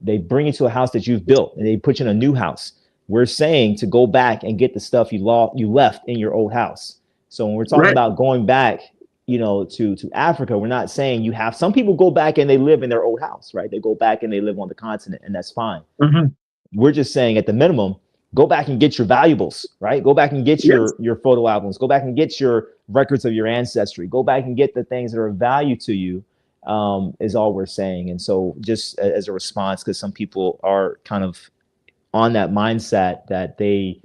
They bring you to a house that you've built and they put you in a new house. We're saying to go back and get the stuff you left in your old house. So when we're talking about going back, you know, to Africa, we're not saying you have, some people go back and they live in their old house, right? They go back and they live on the continent, and that's fine. We're just saying at the minimum, go back and get your valuables, right? Go back and get your photo albums, go back and get your records of your ancestry, go back and get the things that are of value to you, is all we're saying. And so just as a response, because some people are kind of on that mindset that they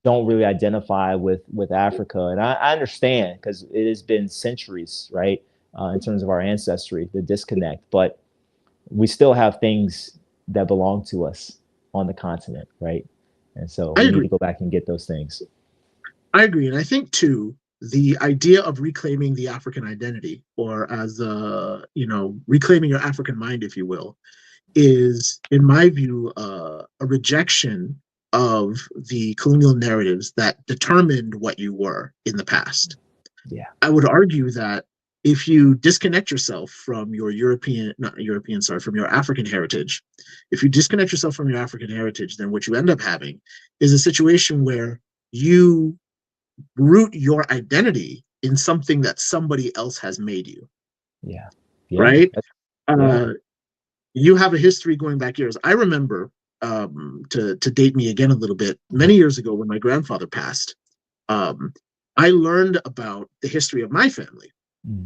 don't really identify with Africa. And I understand, because it has been centuries, right? In terms of our ancestry, the disconnect, but we still have things that belong to us on the continent, right? And so we need to go back and get those things. I agree. And I think too, the idea of reclaiming the African identity, or as you know, reclaiming your African mind, if you will, is, in my view, a rejection of the colonial narratives that determined what you were in the past. Yeah. I would argue that if you disconnect yourself from your from your African heritage, if you disconnect yourself from your African heritage, then what you end up having is a situation where you root your identity in something that somebody else has made you. Yeah. Right? You have a history going back years. I remember, to date me again a little bit, many years ago when my grandfather passed, I learned about the history of my family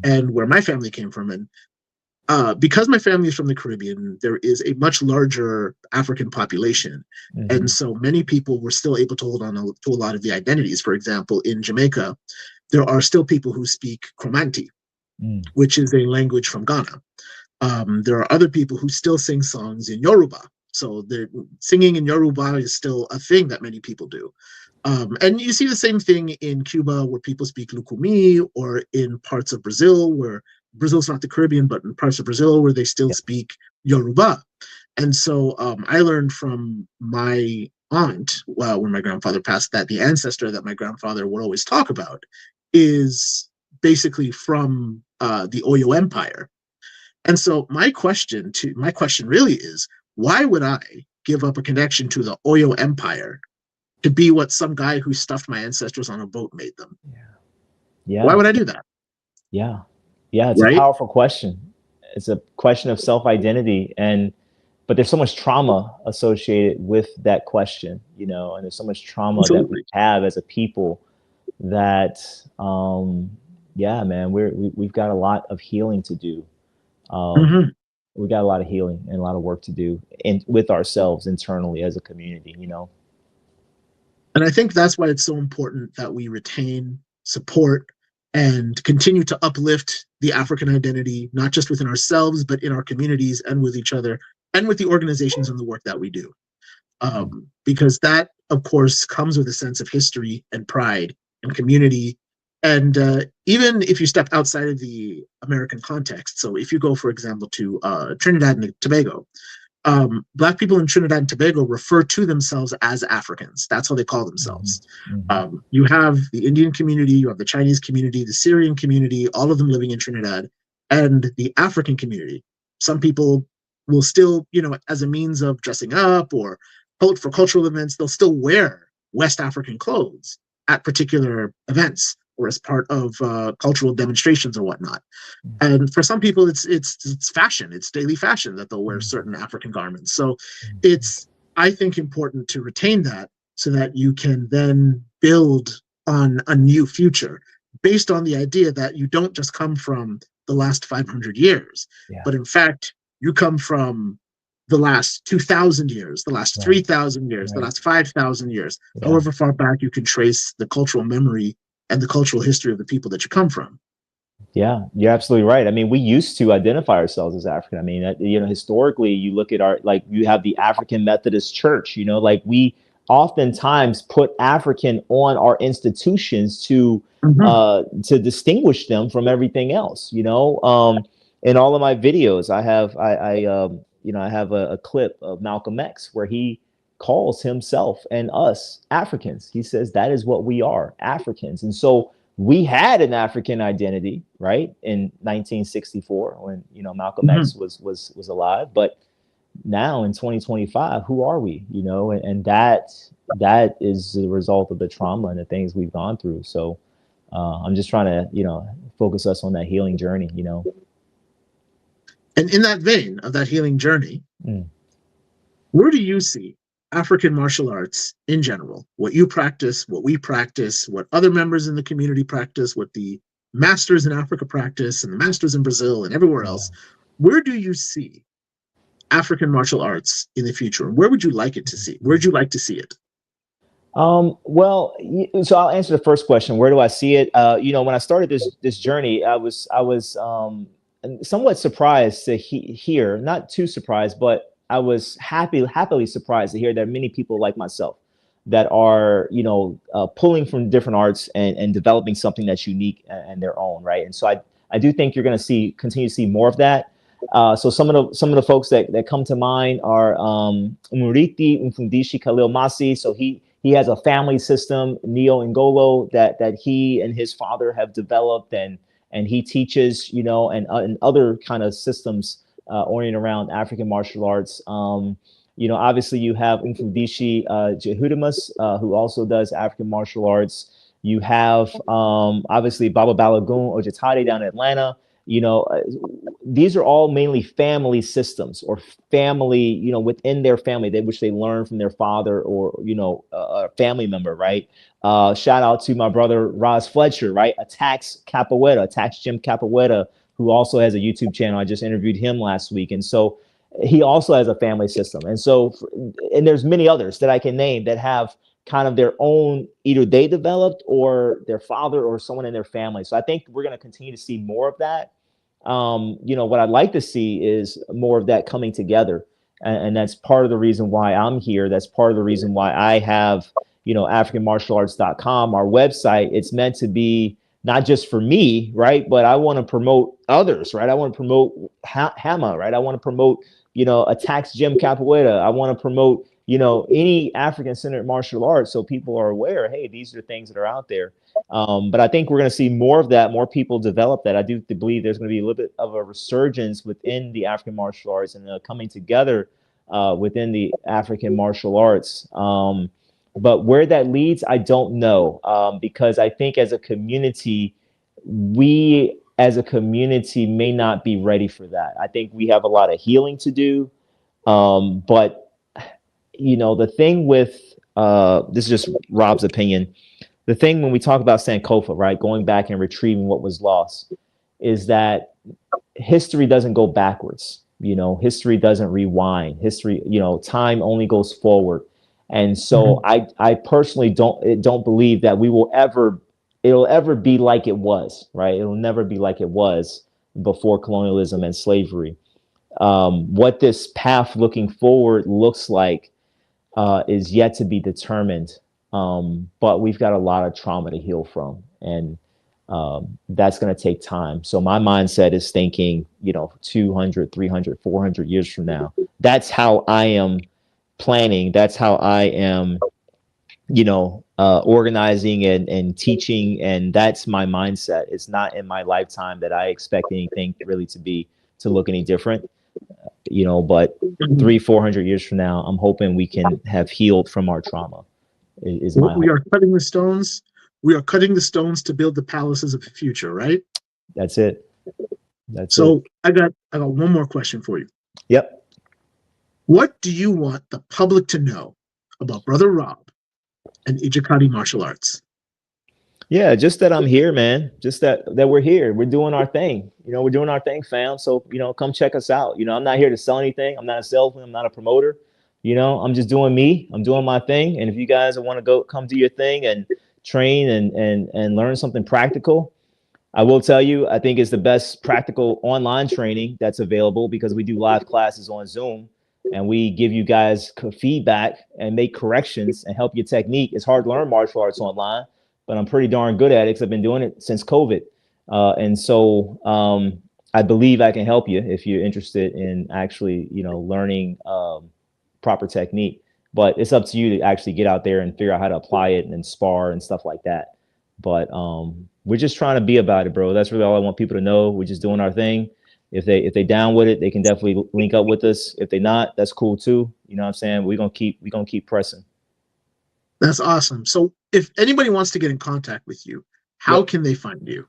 and where my family came from. And because my family is from the Caribbean, there is a much larger African population. And so many people were still able to hold on to a lot of the identities. For example, in Jamaica, there are still people who speak Cromanti, which is a language from Ghana. There are other people who still sing songs in Yoruba. So singing in Yoruba is still a thing that many people do. And you see the same thing in Cuba, where people speak Lukumi, or in parts of Brazil, where Brazil's not the Caribbean, but in parts of Brazil where they still speak Yoruba. And so I learned from my aunt, when my grandfather passed, that the ancestor that my grandfather would always talk about is basically from the Oyo Empire. And so my question really is, why would I give up a connection to the Oyo Empire to be what some guy who stuffed my ancestors on a boat made them? Why would I do that? It's a powerful question. It's a question of self-identity, but there's so much trauma associated with that question, you know, and there's so much trauma that we have as a people that, man, we've got a lot of healing to do. We got a lot of healing and a lot of work to do with ourselves internally as a community, you know. And I think that's why it's so important that we retain, support, and continue to uplift the African identity, not just within ourselves, but in our communities and with each other and with the organizations and the work that we do. Because that, of course, comes with a sense of history and pride and community. And even if you step outside of the American context, so if you go, for example, to Trinidad and Tobago, Black people in Trinidad and Tobago refer to themselves as Africans. That's how they call themselves. You have the Indian community, you have the Chinese community, the Syrian community, all of them living in Trinidad, and the African community. Some people will still, you know, as a means of dressing up or for cultural events, they'll still wear West African clothes at particular events or as part of cultural demonstrations or whatnot. And for some people, it's fashion, it's daily fashion that they'll wear certain African garments. So it's I think, important to retain that so that you can then build on a new future based on the idea that you don't just come from the last 500 years, but in fact, you come from the last 2,000 years, the last 3,000 years, the last 5,000 years, however far back you can trace the cultural memory and the cultural history of the people that you come from. Yeah, you're absolutely right. I mean, we used to identify ourselves as African. I mean, historically, you look at like you have the African Methodist Church, like we oftentimes put African on our institutions to distinguish them from everything else. In all of my videos, I have a clip of Malcolm X where he calls himself and us Africans. He says that is what we are, Africans. And so we had an African identity, right, in 1964 when Malcolm X was alive. But now in 2025, who are we? And that is the result of the trauma and the things we've gone through. So I'm just trying to focus us on that healing journey. And in that vein of that healing journey, where do you see African martial arts in general, what you practice, what we practice, what other members in the community practice, what the masters in Africa practice, and the masters in Brazil and everywhere else? Where do you see African martial arts in the future? Where would you like it to see? Where'd you like to see it? Well, so I'll answer the first question. Where do I see it? When I started this journey, I was somewhat surprised to hear, not too surprised, but I was happily surprised to hear that many people like myself that are, pulling from different arts and developing something that's unique and their own, right? And so I do think you're going to continue to see more of that. So some of the folks that come to mind are Umuriti Mfundishi Khalil Masi. So he has a family system, Neo Ngolo, that he and his father have developed, and he teaches, and other kind of systems oriented around African martial arts. Obviously you have Mfundishi Jehudimus, who also does African martial arts. You have obviously Baba Balagoon Ojatade down in Atlanta. These are all mainly family systems or family, within their family, which they learn from their father or, a family member, right? Shout out to my brother, Roz Fletcher, right? Attacks Jim Capoeira, who also has a YouTube channel. I just interviewed him last week. And so he also has a family system. And so, and there's many others that I can name that have kind of their own, either they developed or their father or someone in their family. So I think we're going to continue to see more of that. What I'd like to see is more of that coming together. And that's part of the reason why I'm here. That's part of the reason why I have, AfricanMartialArts.com, our website. It's meant to be not just for me, right? But I want to promote others, right? I want to promote HAMAA, right? I want to promote, Attacks Jim Capoeira. I want to promote, any African-centered martial arts, so people are aware, hey, these are things that are out there. But I think we're going to see more of that, more people develop that. I do believe there's going to be a little bit of a resurgence within the African martial arts and coming together within the African martial arts. But where that leads, I don't know, because I think as a community, we as a community may not be ready for that. I think we have a lot of healing to do. But, the thing with, this is just Rob's opinion, the thing when we talk about Sankofa, right, going back and retrieving what was lost, is that history doesn't go backwards. History doesn't rewind. History, time only goes forward. And so I personally don't believe that it'll ever be like it was, right? It'll never be like it was before colonialism and slavery. What this path looking forward looks like is yet to be determined. But we've got a lot of trauma to heal from, and that's going to take time. So my mindset is thinking, 200, 300, 400 years from now. That's how I am planning. That's how I am, organizing and teaching. And that's my mindset. It's not in my lifetime that I expect anything really to look any different. But 300-400 years from now, I'm hoping we can have healed from our trauma. We are cutting the stones. We are cutting the stones to build the palaces of the future, right? That's it. So I got one more question for you. Yep. What do you want the public to know about Brother Rob and Ijakadi martial arts? Yeah, just that I'm here, man. Just that we're here. We're doing our thing. We're doing our thing, fam. So, come check us out. I'm not here to sell anything. I'm not a salesman. I'm not a promoter. I'm just doing me. I'm doing my thing. And if you guys want to come do your thing and train and learn something practical, I will tell you, I think it's the best practical online training that's available because we do live classes on Zoom and we give you guys feedback and make corrections and help your technique. It's hard to learn martial arts online, but I'm pretty darn good at it because I've been doing it since COVID. And so I believe I can help you if you're interested in actually, learning proper technique. But it's up to you to actually get out there and figure out how to apply it and spar and stuff like that. But we're just trying to be about it, bro. That's really all I want people to know. We're just doing our thing. If they down with it, they can definitely link up with us. If they not, that's cool too. You know what I'm saying? We're gonna keep pressing. That's awesome. So if anybody wants to get in contact with you, how can they find you?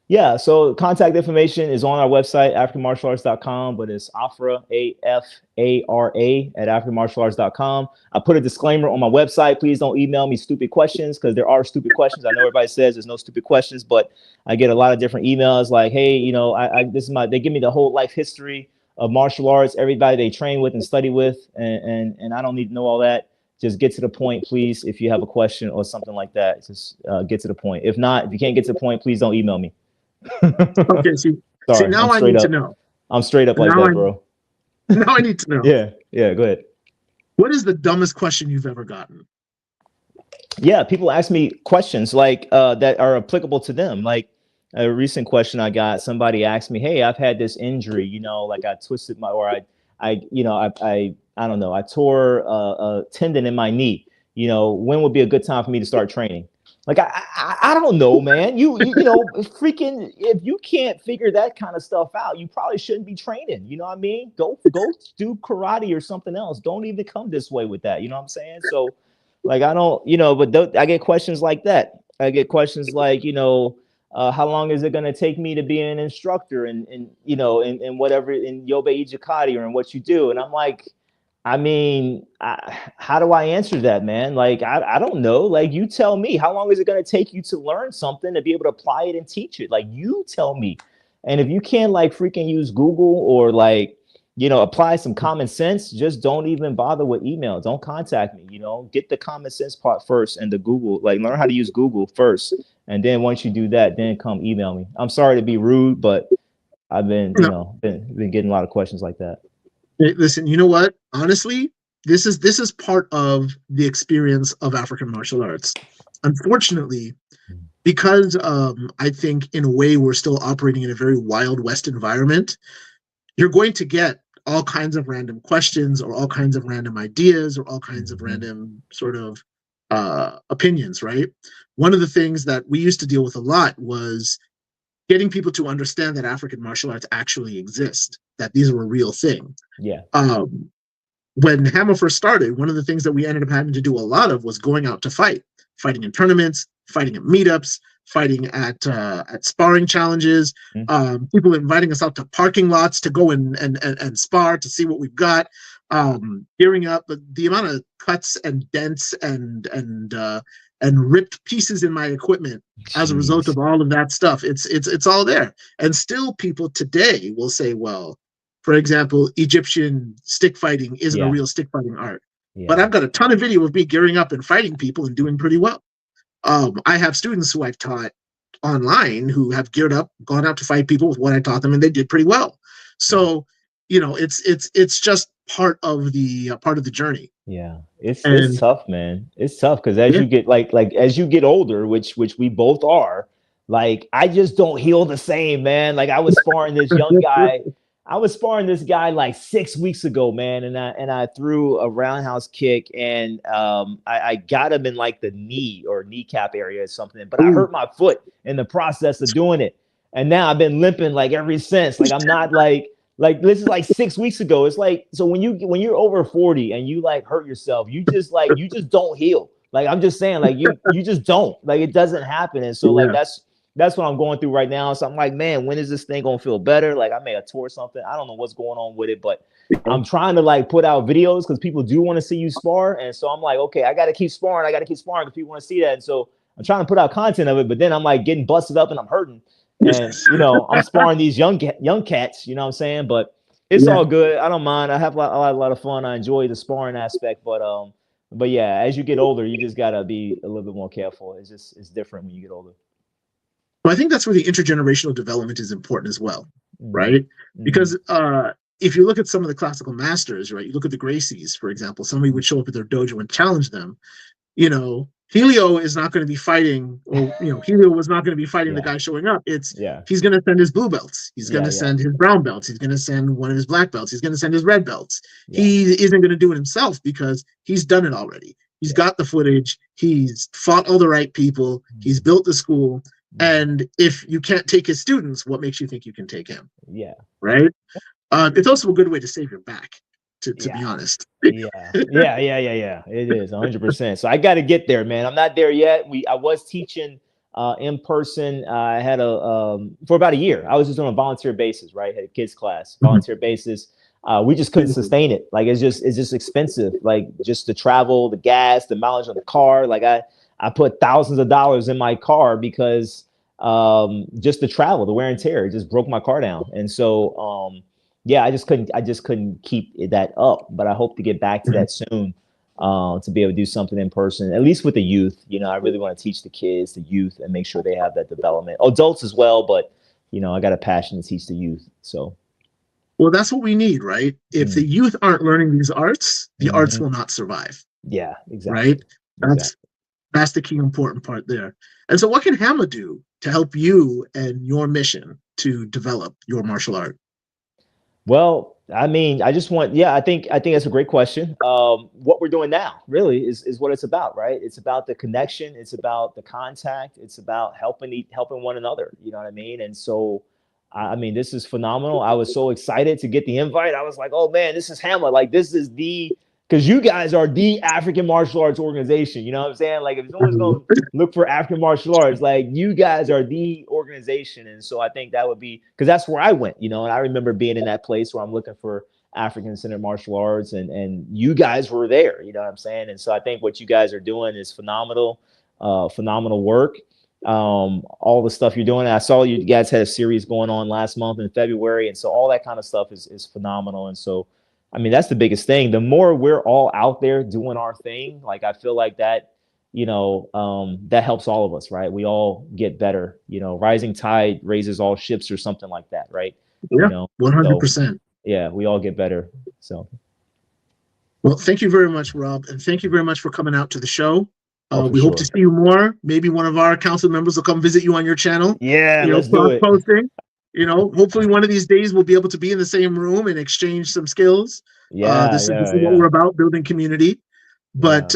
Yeah, so contact information is on our website, africanmartialarts.com, but it's Afra, AFARA, at africanmartialarts.com. I put a disclaimer on my website. Please don't email me stupid questions because there are stupid questions. I know everybody says there's no stupid questions, but I get a lot of different emails like, hey, they give me the whole life history of martial arts, everybody they train with and study with, and I don't need to know all that. Just get to the point, please. If you have a question or something like that, just get to the point. If not, if you can't get to the point, please don't email me. Okay, see now I need to know. I'm straight up like that, bro. Now I need to know. Yeah, go ahead. What is the dumbest question you've ever gotten? Yeah, people ask me questions like that are applicable to them. Like a recent question I got, somebody asked me, "Hey, I've had this injury, like I twisted I don't know, I tore a tendon in my knee. When would be a good time for me to start training?" Like I don't know, man. Freaking, if you can't figure that kind of stuff out, you probably shouldn't be training. You know what I mean? Go do karate or something else. Don't even come this way with that. You know what I'm saying? So, like, I don't, but I get questions like that. I get questions like, how long is it going to take me to be an instructor and in whatever in Yobe Ijakadi or in what you do? And I'm like, I mean, how do I answer that, man? Like, I don't know. Like, you tell me. How long is it going to take you to learn something to be able to apply it and teach it? Like, you tell me. And if you can't like freaking use Google or like, apply some common sense, just don't even bother with email. Don't contact me. Get the common sense part first and the Google. Like, learn how to use Google first, and then once you do that, then come email me. I'm sorry to be rude, but I've been, been getting a lot of questions like that. Hey, listen, you know what? Honestly, this is part of the experience of African martial arts. Unfortunately, because I think in a way we're still operating in a very Wild West environment, you're going to get all kinds of random questions or all kinds of random ideas or all kinds of random sort of opinions, right? One of the things that we used to deal with a lot was getting people to understand that African martial arts actually exist, that these are a real thing. Yeah. When HAMAA first started, one of the things that we ended up having to do a lot of was going out to fighting in tournaments, fighting at meetups, fighting at sparring challenges, people inviting us out to parking lots to go and spar to see what we've got, gearing up. The amount of cuts and dents and ripped pieces in my equipment as a result of all of that stuff. It's all there. And still people today will say, well, for example, Egyptian stick fighting isn't a real stick fighting art. Yeah. But I've got a ton of video of me gearing up and fighting people and doing pretty well. I have students who I've taught online who have geared up, gone out to fight people with what I taught them, and they did pretty well. So, it's just part of the journey. Yeah, it's tough, man. It's tough because as you get like as you get older, which we both are, like I just don't heal the same, man. Like I was sparring this young guy. I was sparring this guy like 6 weeks ago, man, and I threw a roundhouse kick and I got him in like the knee or kneecap area or something, but I hurt my foot in the process of doing it, and now I've been limping like ever since. Like I'm not like this is like 6 weeks ago. It's like, so when you're over 40 and you like hurt yourself, you just don't heal. Like I'm just saying, like you just don't, like it doesn't happen, and so like that's what I'm going through right now. So I'm like, man, when is this thing gonna feel better? Like I may have tore something. I don't know what's going on with it, but I'm trying to like put out videos because people do want to see you spar. And so I'm like, okay, I got to keep sparring. I got to keep sparring because people want to see that. And so I'm trying to put out content of it, but then I'm like getting busted up and I'm hurting. And, you know, I'm sparring these young cats, you know what I'm saying? But it's all good. I don't mind. I have a lot of fun. I enjoy the sparring aspect, but yeah, as you get older, you just got to be a little bit more careful. It's different when you get older. Well, I think that's where the intergenerational development is important as well, right? Because if you look at some of the classical masters, right, you look at the Gracies, for example, somebody would show up at their dojo and challenge them. You know, Helio is not going to be fighting, or, you know, Helio was not going to be fighting the guy showing up. It's he's going to send his blue belts. He's going to send his brown belts. He's going to send one of his black belts. He's going to send his red belts. He isn't going to do it himself because he's done it already. He's got the footage. He's fought all the right people. He's built the school. And if you can't take his students, what makes you think you can take him? Yeah. Right? It's also a good way to save your back, to be honest. It is 100%. So I got to get there, man. I'm not there yet. I was teaching in person. I had for about a year. I was just on a volunteer basis, right? Had a kids class, volunteer basis. We just couldn't sustain it. Like it's just expensive. Like just the travel, the gas, the mileage on the car. Like I put thousands of dollars in my car because just the travel, the wear and tear, it just broke my car down. And so I just couldn't keep that up. But I hope to get back to that soon, to be able to do something in person, at least with the youth. You know, I really want to teach the kids, the youth, and make sure they have that development. Adults as well, but you know, I got a passion to teach the youth. So well, that's what we need, right? If the youth aren't learning these arts, the arts will not survive. Yeah, exactly. Right? That's the key important part there. And so what can HAMAA do to help you and your mission to develop your martial art? Well, I mean, I think that's a great question. What we're doing now really is what it's about, right? It's about the connection. It's about the contact. It's about helping one another. You know what I mean? And so, I mean, this is phenomenal. I was so excited to get the invite. I was like, oh man, this is HAMAA. Like this is because you guys are the African martial arts organization. You know what I'm saying? Like if someone's going to look for African martial arts, like you guys are the organization. And so I think that would be, because that's where I went, you know, and I remember being in that place where I'm looking for African centered martial arts and you guys were there, you know what I'm saying? And so I think what you guys are doing is phenomenal work. All the stuff you're doing. I saw you guys had a series going on last month in February. And so all that kind of stuff is phenomenal. And so, I mean, that's the biggest thing. The more we're all out there doing our thing, like I feel like that, you know, that helps all of us, right? We all get better, you know, rising tide raises all ships or something like that, right? Yeah, you know, 100%. So, yeah, we all get better. So, well, thank you very much, Rob. And thank you very much for coming out to the show. We sure. hope to see you more. Maybe one of our council members will come visit you on your channel. Yeah, let's do it. Posting. You know, hopefully one of these days we'll be able to be in the same room and exchange some skills. This is what we're about, building community. But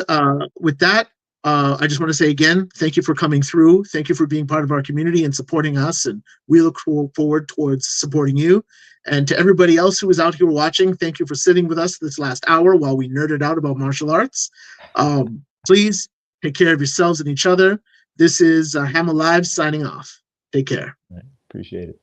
with that, I just want to say again, thank you for coming through. Thank you for being part of our community and supporting us. And we look forward towards supporting you. And to everybody else who is out here watching, thank you for sitting with us this last hour while we nerded out about martial arts. Please take care of yourselves and each other. This is HAMAA Live signing off. Take care. Appreciate it.